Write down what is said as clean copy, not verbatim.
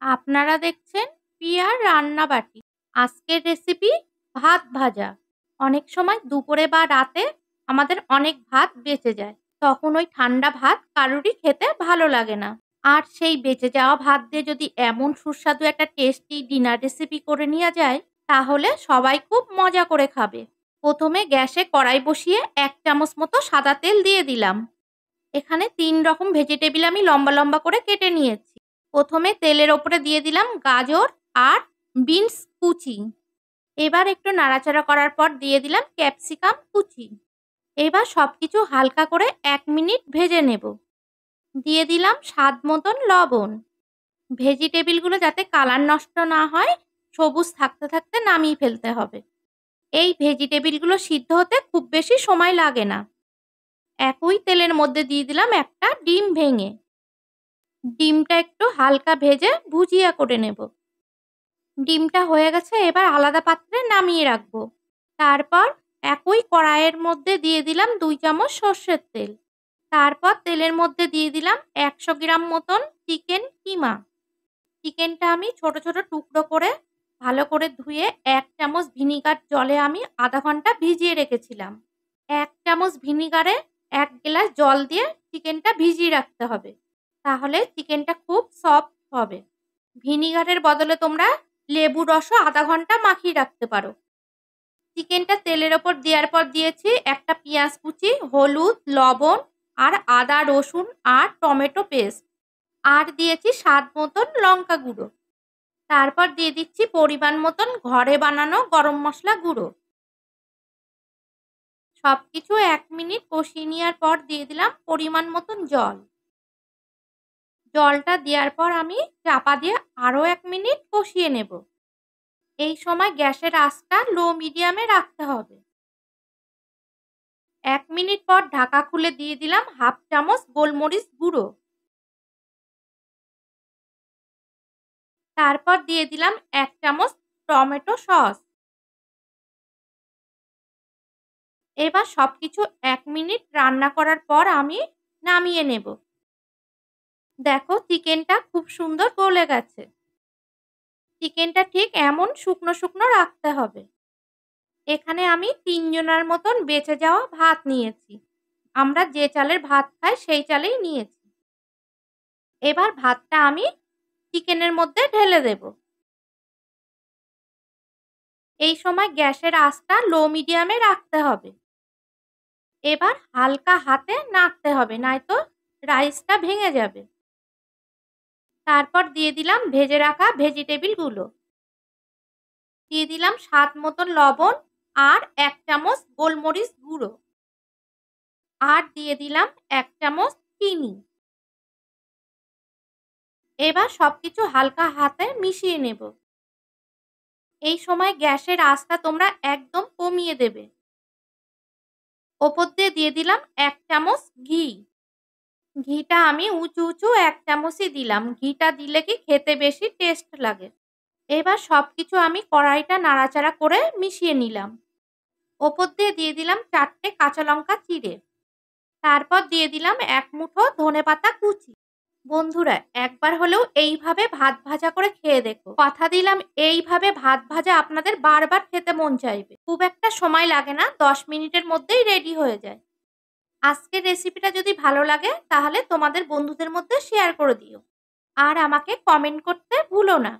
আপনারা দেখছেন পিয়ার রান্নাবাটি। আজকের রেসিপি ভাত ভাজা। অনেক সময় দুপুরে বা রাতে আমাদের অনেক ভাত বেঁচে যায়। তখন ওই ঠান্ডা ভাত কারোরই খেতে ভালো লাগে না। আর সেই বেঁচে যাওয়া ভাত দিয়ে যদি এমন সুস্বাদু একটা টেস্টি ডিনার রেসিপি করে নেওয়া যায়, তাহলে সবাই খুব মজা করে খাবে। প্রথমে গ্যাসে কড়াই বসিয়ে ১ চামচ মতো সাদা তেল দিয়ে দিলাম। এখানে ৩ রকম ভেজিটেবিল আমি লম্বা লম্বা করে কেটে নিয়েছি। প্রথমে তেলের ওপরে দিয়ে দিলাম গাজর আর বিনস কুচি। এবার একটু নাড়াচাড়া করার পর দিয়ে দিলাম ক্যাপসিকাম কুচি। এবার সবকিছু হালকা করে ১ মিনিট ভেজে নেব। দিয়ে দিলাম স্বাদ মতন লবণ। ভেজিটেবিলগুলো যাতে কালার নষ্ট না হয়, সবুজ থাকতে থাকতে নামিয়ে ফেলতে হবে। এই ভেজিটেবিলগুলো সিদ্ধ হতে খুব বেশি সময় লাগে না। একই তেলের মধ্যে দিয়ে দিলাম একটা ডিম ভেঙে। ডিমটা একটু হালকা ভেজে ভুজিয়া করে নেব। ডিমটা হয়ে গেছে, এবার আলাদা পাত্রে নামিয়ে রাখবো। তারপর একই কড়াইয়ের মধ্যে দিয়ে দিলাম ২ চামচ সর্ষের তেল। তারপর তেলের মধ্যে দিয়ে দিলাম ১০০ গ্রাম মতন চিকেন কিমা। চিকেনটা আমি ছোট ছোট টুকরো করে ভালো করে ধুয়ে ১ চামচ ভিনিগার জলে আমি আধা ঘন্টা ভিজিয়ে রেখেছিলাম। ১ চামচ ভিনিগারে ১ গ্লাস জল দিয়ে চিকেনটা ভিজিয়ে রাখতে হবে। তাহলে চিকেনটা খুব সফট হবে। ভিনিগারের বদলে তোমরা লেবুর রসও আধা ঘন্টা মাখিয়ে রাখতে পারো। চিকেনটা তেলের ওপর দেওয়ার পর দিয়েছি একটা পেঁয়াজ কুচি, হলুদ, লবণ আর আদা, রসুন আর টমেটো পেস্ট। আর দিয়েছি স্বাদ মতন লঙ্কা গুঁড়ো। তারপর দিয়ে দিচ্ছি পরিমাণ মতন ঘরে বানানো গরম মশলা গুঁড়ো। সবকিছু ১ মিনিট কষিয়ে নেওয়ার পর দিয়ে দিলাম পরিমাণ মতন জল। জলটা দেওয়ার পর আমি চাপা দিয়ে আরও ১ মিনিট কষিয়ে নেব। এই সময় গ্যাসের আঁচটা লো মিডিয়ামে রাখতে হবে। ১ মিনিট পর ঢাকা খুলে দিয়ে দিলাম হাফ চামচ গোলমরিচ গুঁড়ো। তারপর দিয়ে দিলাম ১ চামচ টমেটো সস। এবার সবকিছু ১ মিনিট রান্না করার পর আমি নামিয়ে নেব। দেখো চিকেনটা খুব সুন্দর গলে গেছে। চিকেনটা ঠিক এমন শুকনো শুকনো রাখতে হবে। এখানে আমি ৩ জনের মতন বেঁচে যাওয়া ভাত নিয়েছি। আমরা যে চালের ভাত খাই সেই চালেই নিয়েছি। এবার ভাতটা আমি চিকেনের মধ্যে ঢেলে দেব। এই সময় গ্যাসের আঁচটা লো মিডিয়ামে রাখতে হবে। এবার হালকা হাতে নাড়তে হবে, নয়তো রাইসটা ভেঙে যাবে। তারপর দিয়ে দিলাম ভেজে রাখা ভেজিটেবিলগুলো। দিয়ে দিলাম স্বাদ মতন লবণ আর ১ চামচ গোলমরিচ গুঁড়ো। আর দিয়ে দিলাম ১ চামচ চিনি। এবার সবকিছু হালকা হাতে মিশিয়ে নেব। এই সময় গ্যাসের আঁচটা তোমরা একদম কমিয়ে দেবে। ওপর দিয়ে দিলাম ১ চামচ ঘি। ঘিটা আমি উঁচু উঁচু ১ চামচই দিলাম। ঘিটা দিলে কি খেতে বেশি টেস্ট লাগে। এবার সবকিছু আমি কড়াইটা নাড়াচাড়া করে মিশিয়ে নিলাম। ওপর দিয়ে দিলাম ৪টে কাঁচা লঙ্কা চিড়ে। তারপর দিয়ে দিলাম ১ মুঠো ধনেপাতা কুচি। বন্ধুরা, একবার হলেও এইভাবে ভাত ভাজা করে খেয়ে দেখো। কথা দিলাম এইভাবে ভাত ভাজা আপনাদের বারবার খেতে মন চাইবে। খুব একটা সময় লাগে না, ১০ মিনিটের মধ্যেই রেডি হয়ে যায়। আজকের রেসিপিটা যদি ভালো লাগে তাহলে তোমাদের বন্ধুদের মধ্যে শেয়ার করে দিও। আর আমাকে কমেন্ট করতে ভুলো না।